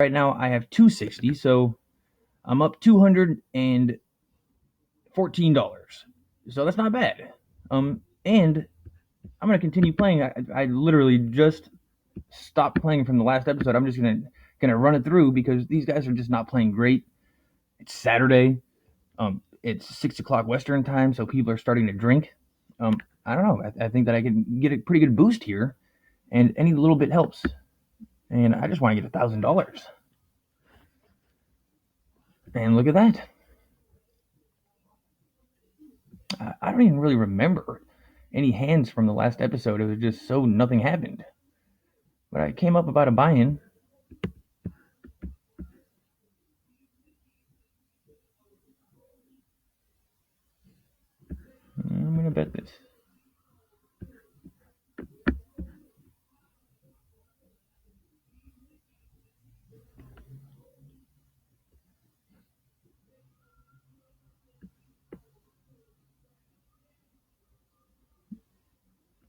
Right now I have 260, so I'm up $214. So that's not bad. And I'm gonna continue playing. I literally just stopped playing from the last episode. I'm just gonna run it through because these guys are just not playing great. It's Saturday. It's 6 o'clock Western time, so people are starting to drink. I don't know. I think that I can get a pretty good boost here, and any little bit helps. And I just want to get $1,000. And look at that. I don't even really remember any hands from the last episode. It was just so nothing happened. But I came up about a buy-in. I'm gonna bet this.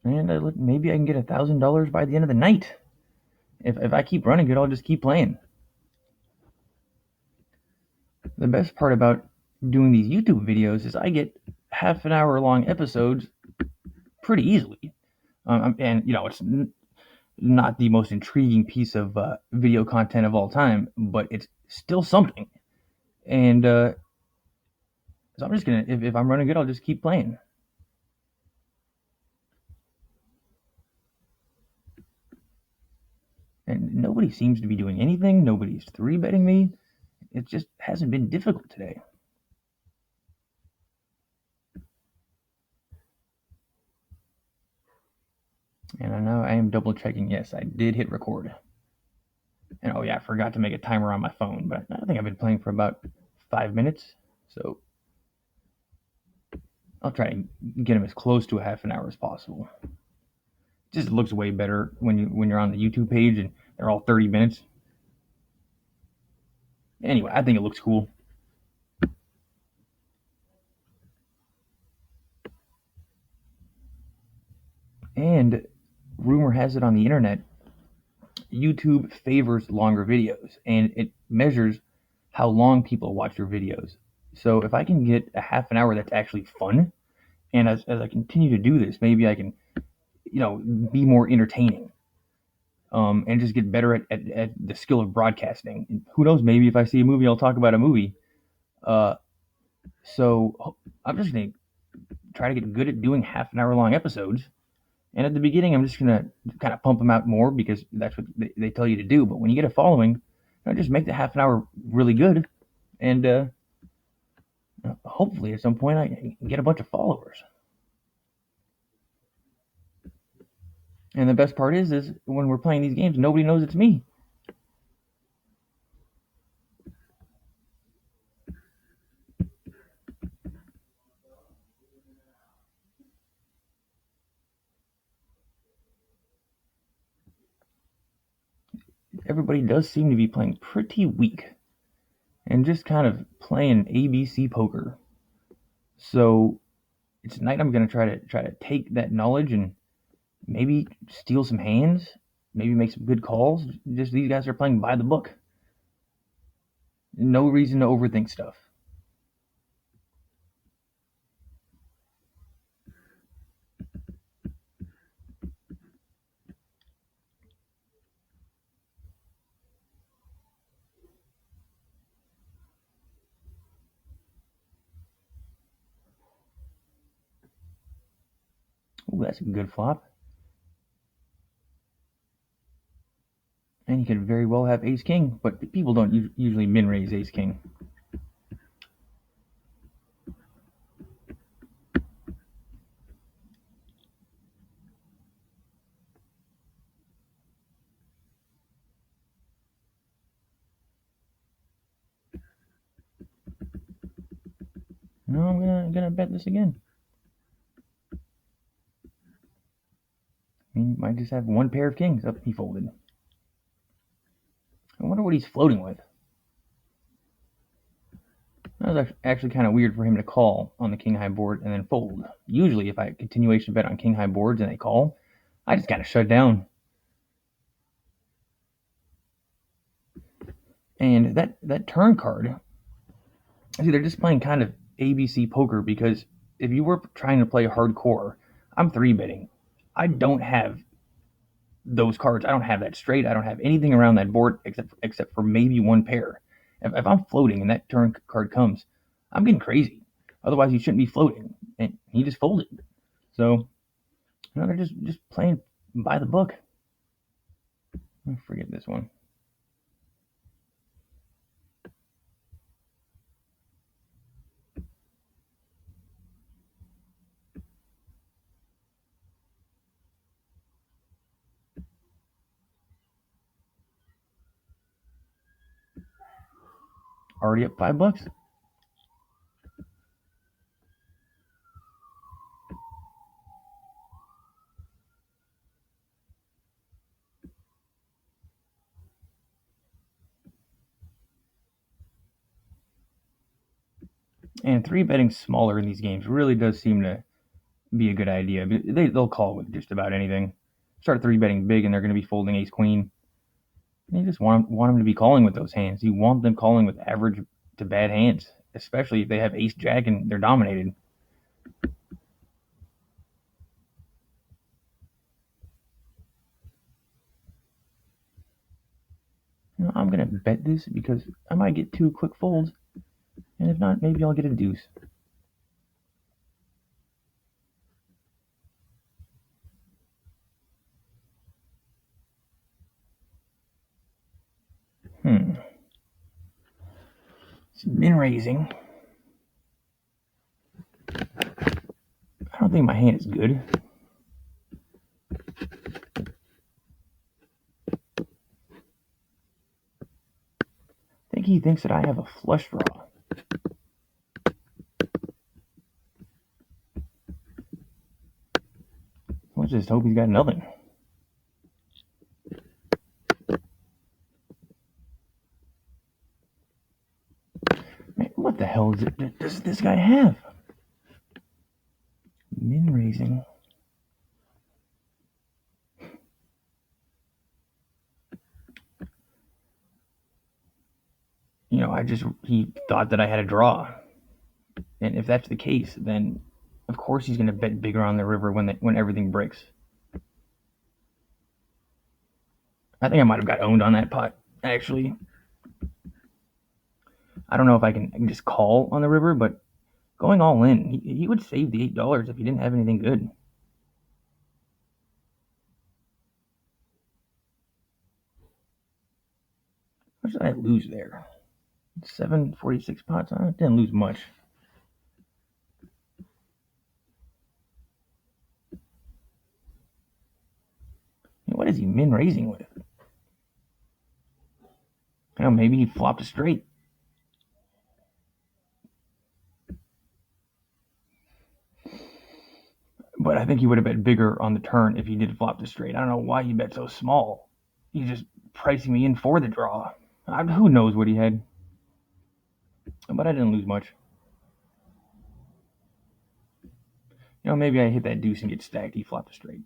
And maybe I can get $1,000 by the end of the night. If I keep running it, I'll just keep playing. The best part about doing these YouTube videos is I get half an hour long episodes pretty easily. And it's not the most intriguing piece of video content of all time, but it's still something. And so I'm just gonna, if I'm running good, I'll just keep playing. And nobody seems to be doing anything. Nobody's three betting me. It just hasn't been difficult today. And I know I am double checking. Yes, I did hit record. And oh yeah, I forgot to make a timer on my phone, but I think I've been playing for about 5 minutes. So I'll try to get them as close to a half an hour as possible. It just looks way better when you're on the YouTube page and they're all 30 minutes. Anyway, I think it looks cool. And rumor has it on the internet, YouTube favors longer videos and it measures how long people watch your videos. So if I can get a half an hour that's actually fun, and as I continue to do this, maybe I can, be more entertaining, and just get better at the skill of broadcasting. And who knows? Maybe if I see a movie, I'll talk about a movie. Uh, so I'm just gonna try to get good at doing half an hour long episodes. And at the beginning, I'm just gonna kind of pump them out more because that's what they tell you to do. But when you get a following, just make the half an hour really good, and hopefully at some point I can get a bunch of followers. And the best part is when we're playing these games, nobody knows it's me. Everybody does seem to be playing pretty weak and just kind of playing ABC poker. So tonight I'm gonna try to take that knowledge and maybe steal some hands, maybe make some good calls. Just these guys are playing by the book. No reason to overthink stuff. Ooh, that's a good flop. And he could very well have ace king, but people don't usually min raise ace king. No, I'm gonna bet this again. He might just have one pair of kings. Up, he folded. I wonder what he's floating with. That was actually kind of weird for him to call on the king high board and then fold. Usually, if I continuation bet on king high boards and they call, I just gotta shut down. And that turn card, see, they're just playing kind of ABC poker because if you were trying to play hardcore, I'm three betting. I don't have those cards. I don't have that straight. I don't have anything around that board except for maybe one pair. If I'm floating and that turn card comes, I'm getting crazy. Otherwise, you shouldn't be floating. And he just folded. So, they're just playing by the book. I forget this one. Already up $5. And three betting smaller in these games really does seem to be a good idea. They'll call with just about anything. Start three betting big, and they're going to be folding ace queen. You just want them to be calling with those hands. You want them calling with average to bad hands, especially if they have ace jack and they're dominated. I'm going to bet this because I might get two quick folds, and if not, maybe I'll get a deuce. It's min raising. I don't think my hand is good. I think he thinks that I have a flush draw. Let's just hope he's got nothing. Man, what the hell does this guy have? Min raising. He thought that I had a draw. And if that's the case, then of course he's going to bet bigger on the river when everything breaks. I think I might have got owned on that pot, actually. I don't know if I can just call on the river, but going all in, he would save the $8 if he didn't have anything good. How much did I lose there? 746 pots. I didn't lose much. What is he min raising with? Maybe he flopped a straight. But I think he would have bet bigger on the turn if he did flop the straight. I don't know why he bet so small. He's just pricing me in for the draw. Who knows what he had? But I didn't lose much. Maybe I hit that deuce and get stacked. He flopped a straight.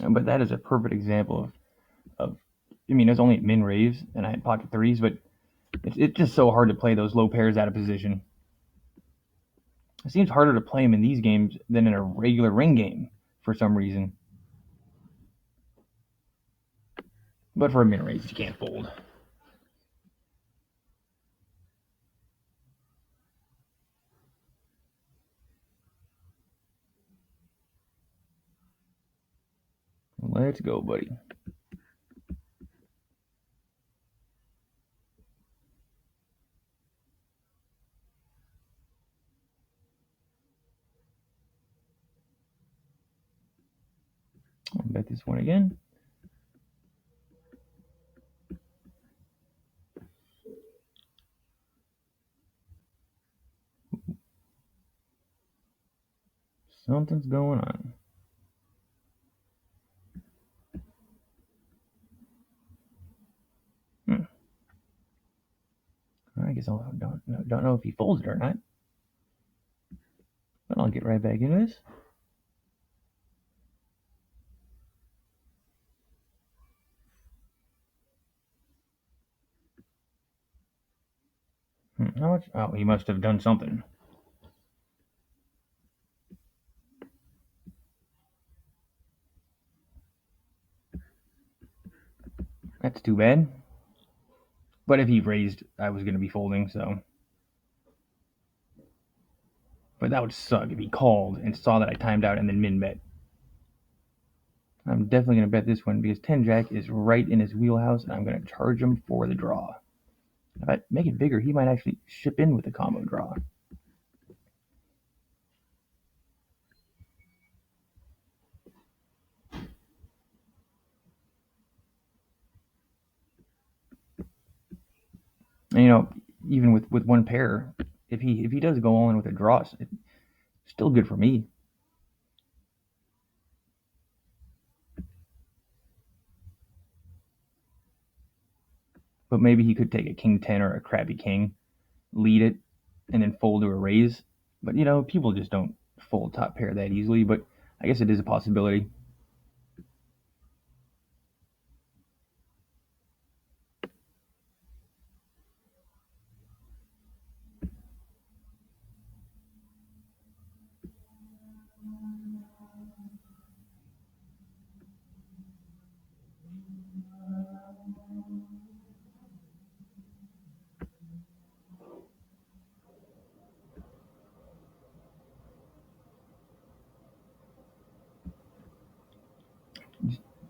But that is a perfect example of there's only min raise, and I had pocket threes, but it's just so hard to play those low pairs out of position. It seems harder to play them in these games than in a regular ring game for some reason. But for a min raise, you can't fold. Let's go, buddy. I'll bet this one again. Something's going on. because I don't know if he folds it or not. But I'll get right back into this. How much? Oh, he must have done something. That's too bad. But if he raised, I was going to be folding, so. But that would suck if he called and saw that I timed out and then min bet. I'm definitely going to bet this one because 10 Jack is right in his wheelhouse, and I'm going to charge him for the draw. If I make it bigger, he might actually ship in with the combo draw. And even with one pair, if he does go all in with a draw, it's still good for me. But maybe he could take a king 10 or a crappy king, lead it, and then fold to a raise. But people just don't fold top pair that easily. But I guess it is a possibility.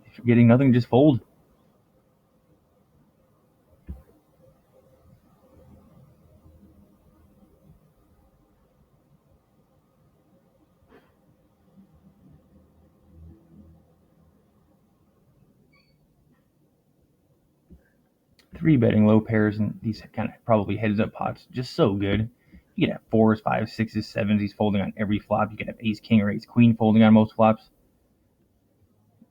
If you're getting nothing, just fold. Three betting low pairs and these kind of probably heads up pots, just so good. You could have fours, fives, sixes, sevens. He's folding on every flop. You could have ace king or ace queen folding on most flops,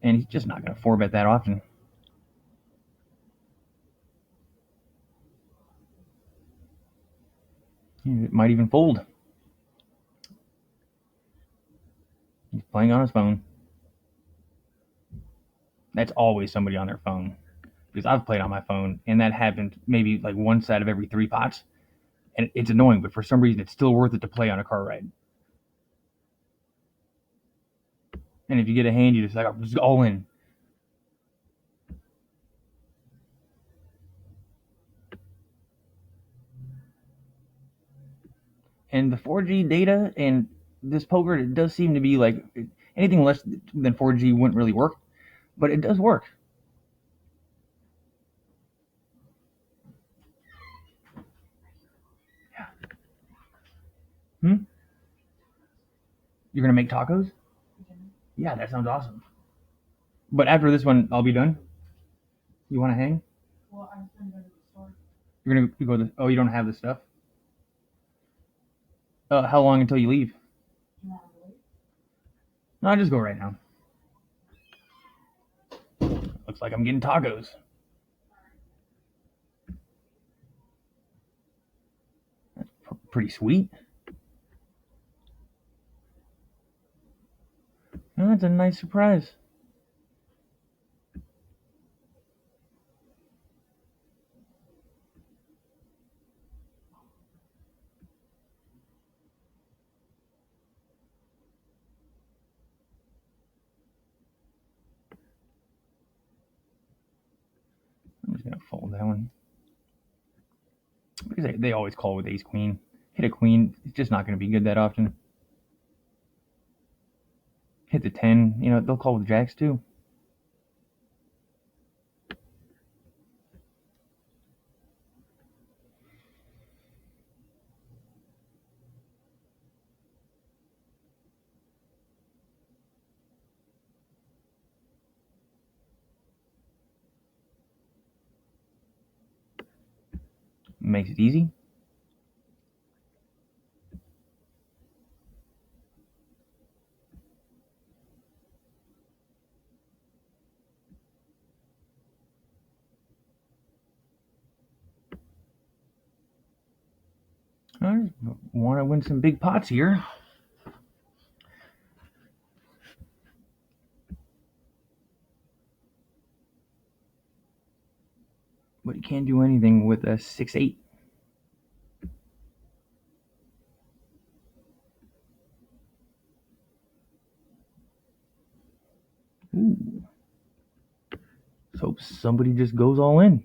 and he's just not going to four bet that often. It might even fold. He's playing on his phone. That's always somebody on their phone because I've played on my phone, and that happens maybe like one side of every three pots, and it's annoying. But for some reason, it's still worth it to play on a car ride. And if you get a hand, you just all in. And the 4G data and this poker, it does seem to be like anything less than 4G wouldn't really work, but it does work. Hmm? You're gonna make tacos? Yeah, that sounds awesome. But after this one, I'll be done. You want to hang? You're gonna go to. Oh, you don't have the stuff. How long until you leave? No, I just go right now. Looks like I'm getting tacos. That's pretty sweet. Oh, that's a nice surprise. I'm just gonna fold that one because they always call with ace queen. Hit a queen, it's just not gonna be good that often. Hit the 10, they'll call with jacks too. Makes it easy. I want to win some big pots here. But you can't do anything with a 6-8. Ooh. Let's hope somebody just goes all in.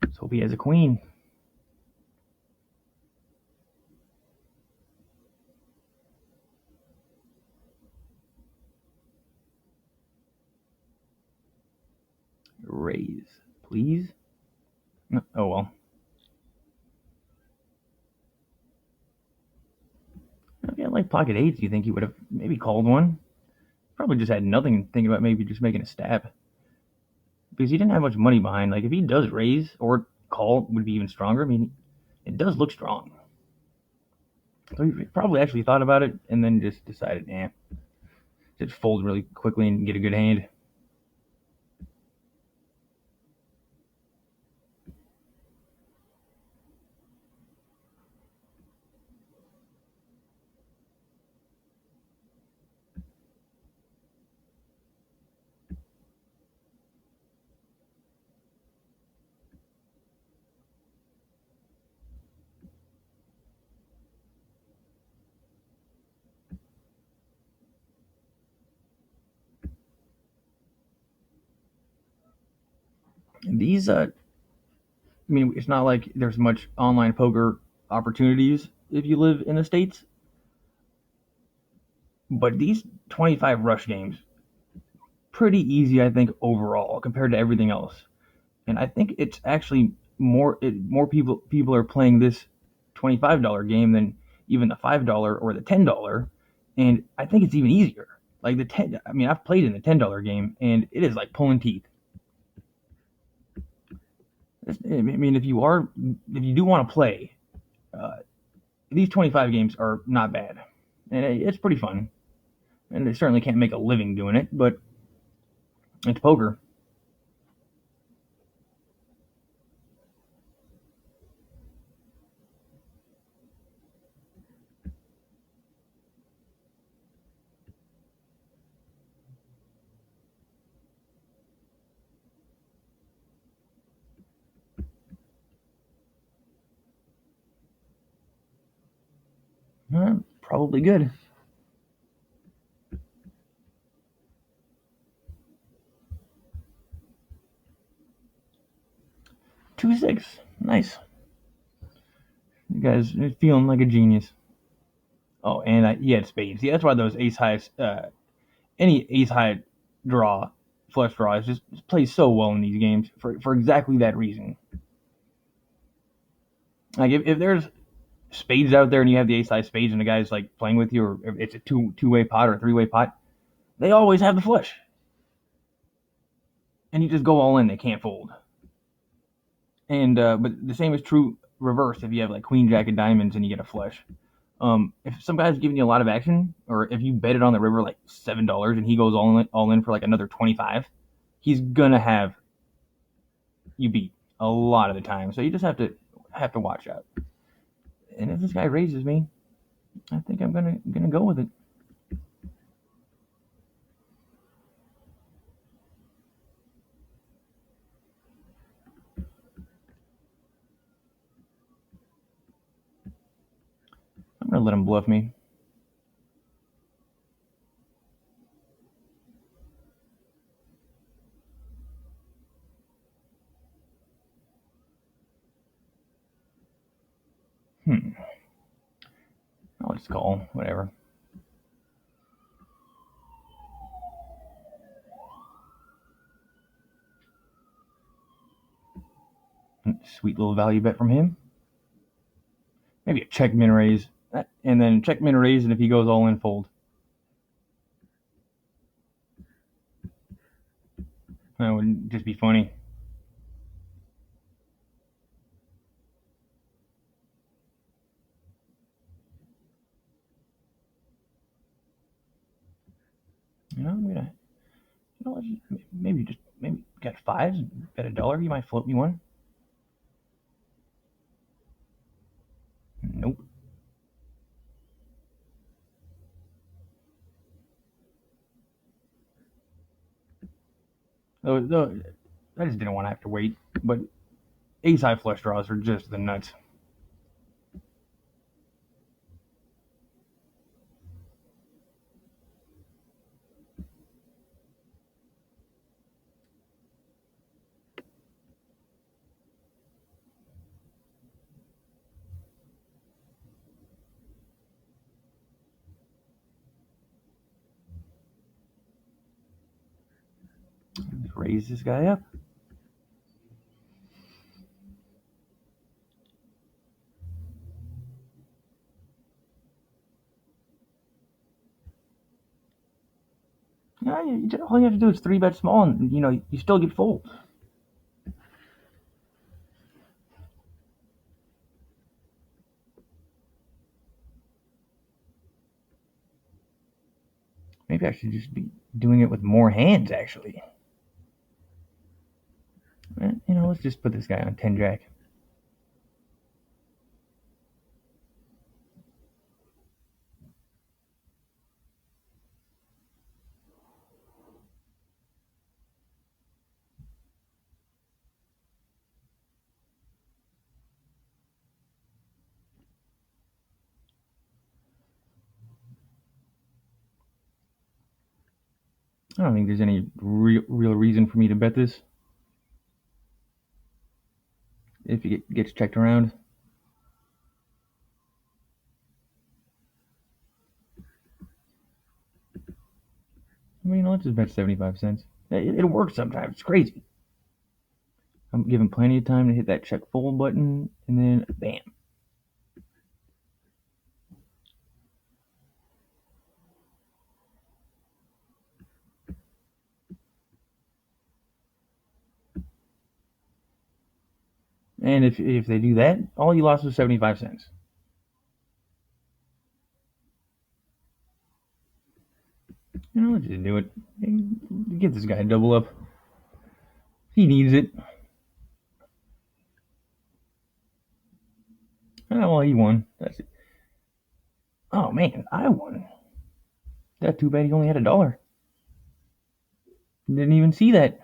Let's hope he has a queen. Raise, please. Oh well. If he had like pocket eights, you think he would have maybe called one? Probably just had nothing, thinking about maybe just making a stab. Because he didn't have much money behind. Like if he does raise or call, would be even stronger. I mean, it does look strong. So he probably actually thought about it and then just decided, just fold really quickly and get a good hand. These, I mean, it's not like there's much online poker opportunities if you live in the States, but these 25 rush games, pretty easy, I think, overall compared to everything else. And I think it's actually more people are playing this $25 game than even the $5 or the $10, and I think it's even easier. Like the 10, I mean, I've played in the $10 game, and it is like pulling teeth. I mean, if you do want to play, uh, these 25 games are not bad, and it's pretty fun. And they certainly can't make a living doing it, but it's poker. Probably good. 2-6, nice. You guys are feeling like a genius. Oh, and he had spades. See, that's why those ace high, any ace high draw, flush draw, is just plays so well in these games for exactly that reason. Like if there's spades out there and you have the ace high spades and the guy's like playing with you, or if it's a two-way pot or a three-way pot, they always have the flush, and you just go all in. They can't fold. And but the same is true reverse if you have like queen jack of diamonds and you get a flush. If some guy's giving you a lot of action, or if you bet it on the river like $7 and he goes all in for like another 25, he's gonna have you beat a lot of the time. So you just have to watch out. And if this guy raises me, I think I'm gonna go with it. I'm gonna let him bluff me. Hmm. I'll just call. Whatever. Sweet little value bet from him. Maybe a check min raise, and then check min raise, and if he goes all in, fold. That would just be funny. maybe got fives, bet $1. You might float me one. Nope. No, I just didn't want to have to wait. But ace high flush draws are just the nuts. Just raise this guy up. Yeah, all you have to do is three bet small, and you still get fold. Maybe I should just be doing it with more hands, actually. Let's just put this guy on 10 jack. I don't think there's any real reason for me to bet this if he gets checked around. I mean, let's just bet 75 cents. It works sometimes. It's crazy. I'm given plenty of time to hit that check fold button, and then bam. And if they do that, all you lost was 75 cents. Let's just do it. Get this guy a double up. He needs it. Oh, well, he won. That's it. Oh, man, I won. That's too bad he only had $1. Didn't even see that.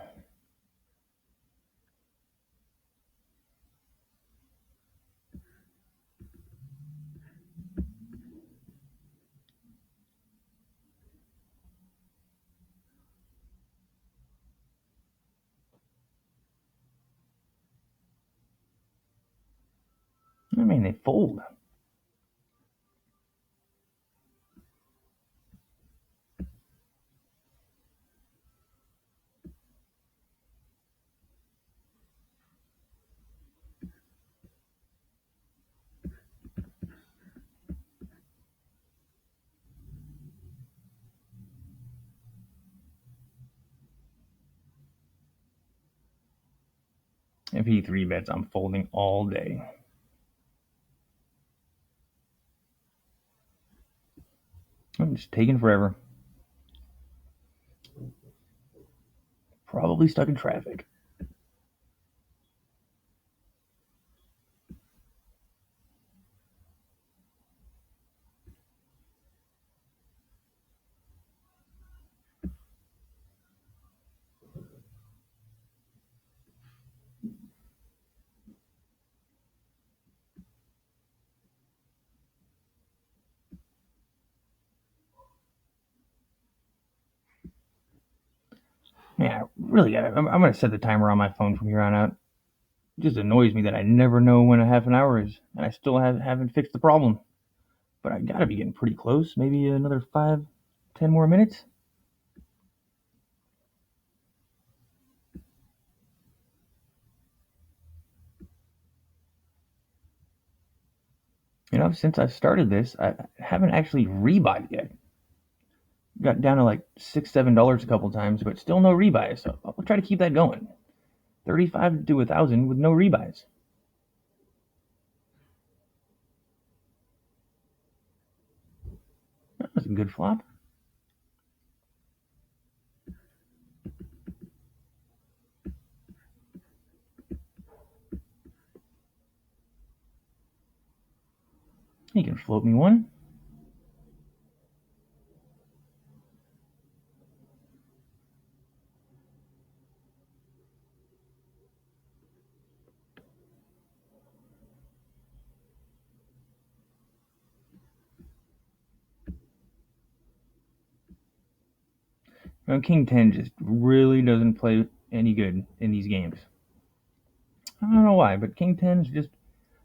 I mean, they fold. If he three bets, I'm folding all day. I'm just taking forever. Probably stuck in traffic. Yeah, really, I'm going to set the timer on my phone from here on out. It just annoys me that I never know when a half an hour is, and I still haven't fixed the problem. But I gotta be getting pretty close. Maybe another 5, 10 more minutes. Since I started this, I haven't actually rebought yet. Got down to like $6, $7 a couple times, but still no rebuys. So I'll try to keep that going. 35 to 1,000 with no rebuys. That was a good flop. You can float me one. King 10 just really doesn't play any good in these games. I don't know why, but King 10 is just,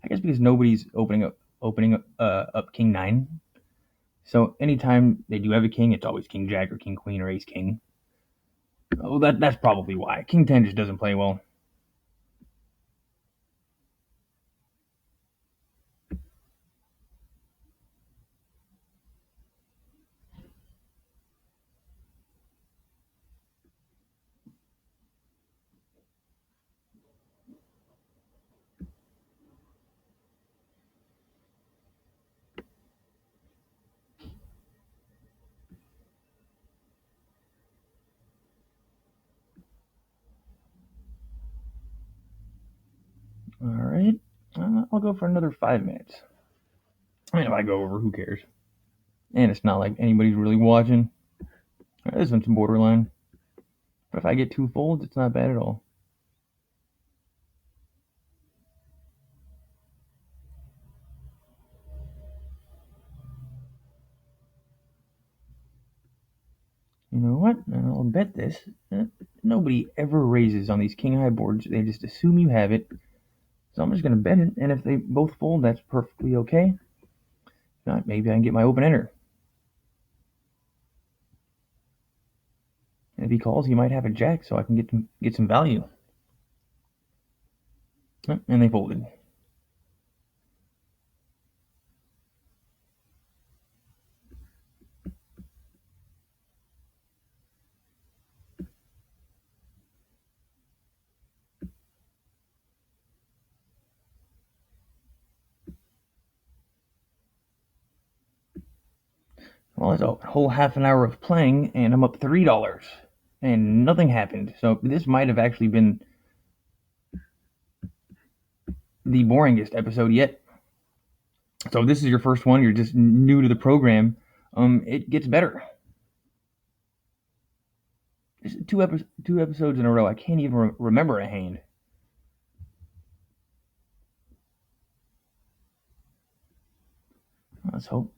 I guess because nobody's opening up King 9. So anytime they do have a king, it's always King Jack or King Queen or Ace King. Oh, that's probably why. King 10 just doesn't play well. Alright, I'll go for another 5 minutes. I mean, if I go over, who cares? And it's not like anybody's really watching. This one's borderline. But if I get 2 folds, it's not bad at all. You know what? I'll bet this. Nobody ever raises on these king high boards. They just assume you have it. So I'm just going to bet it. And if they both fold, that's perfectly okay. If not, maybe I can get my open ender. And if he calls, he might have a jack, so I can get some value. And they folded. Well, it's a whole half an hour of playing, and I'm up $3. And nothing happened. So this might have actually been the boringest episode yet. So if this is your first one, you're just new to the program, it gets better. This is two episodes in a row. I can't even remember a hand. Let's hope.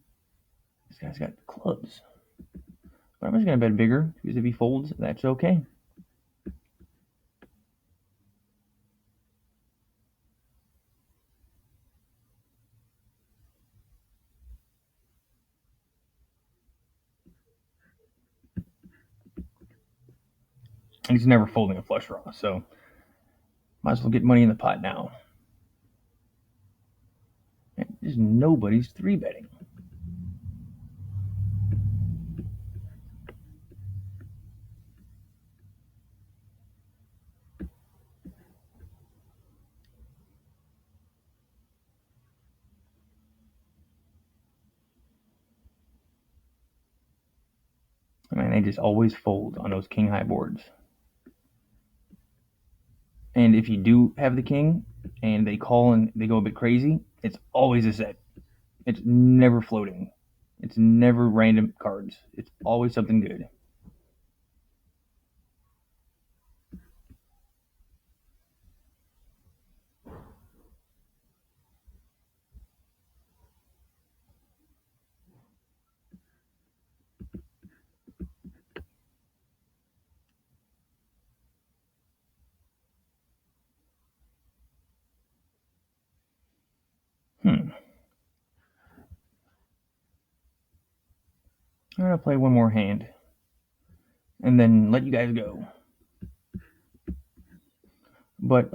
This guy's got clubs. But I'm just going to bet bigger, because if he folds, that's okay. He's never folding a flush draw, so might as well get money in the pot now. There's nobody's 3-betting. I mean, they just always fold on those king high boards. And if you do have the king and they call and they go a bit crazy, it's always a set. It's never floating. It's never random cards. It's always something good. I'm going to play one more hand and then let you guys go. But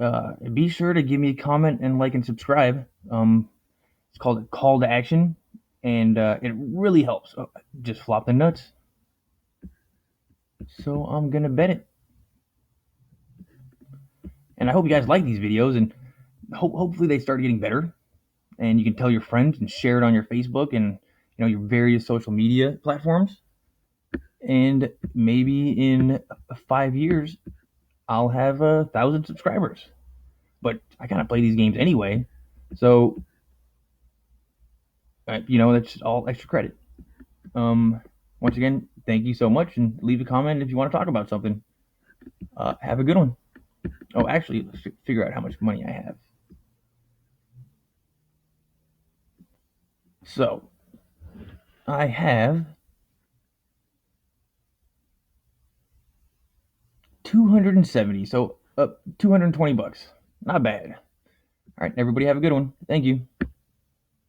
be sure to give me a comment and like and subscribe. It's called a call to action, and it really helps. Just flop the nuts. So I'm going to bet it. And I hope you guys like these videos, and hopefully they start getting better. And you can tell your friends and share it on your Facebook and your various social media platforms. And maybe in 5 years, I'll have 1,000 subscribers. But I kind of play these games anyway, so That's all extra credit. Once again, thank you so much, and leave a comment if you want to talk about something. Have a good one. Oh, actually, let's figure out how much money I have. So I have 270. So $220. Not bad. All right, everybody have a good one. Thank you.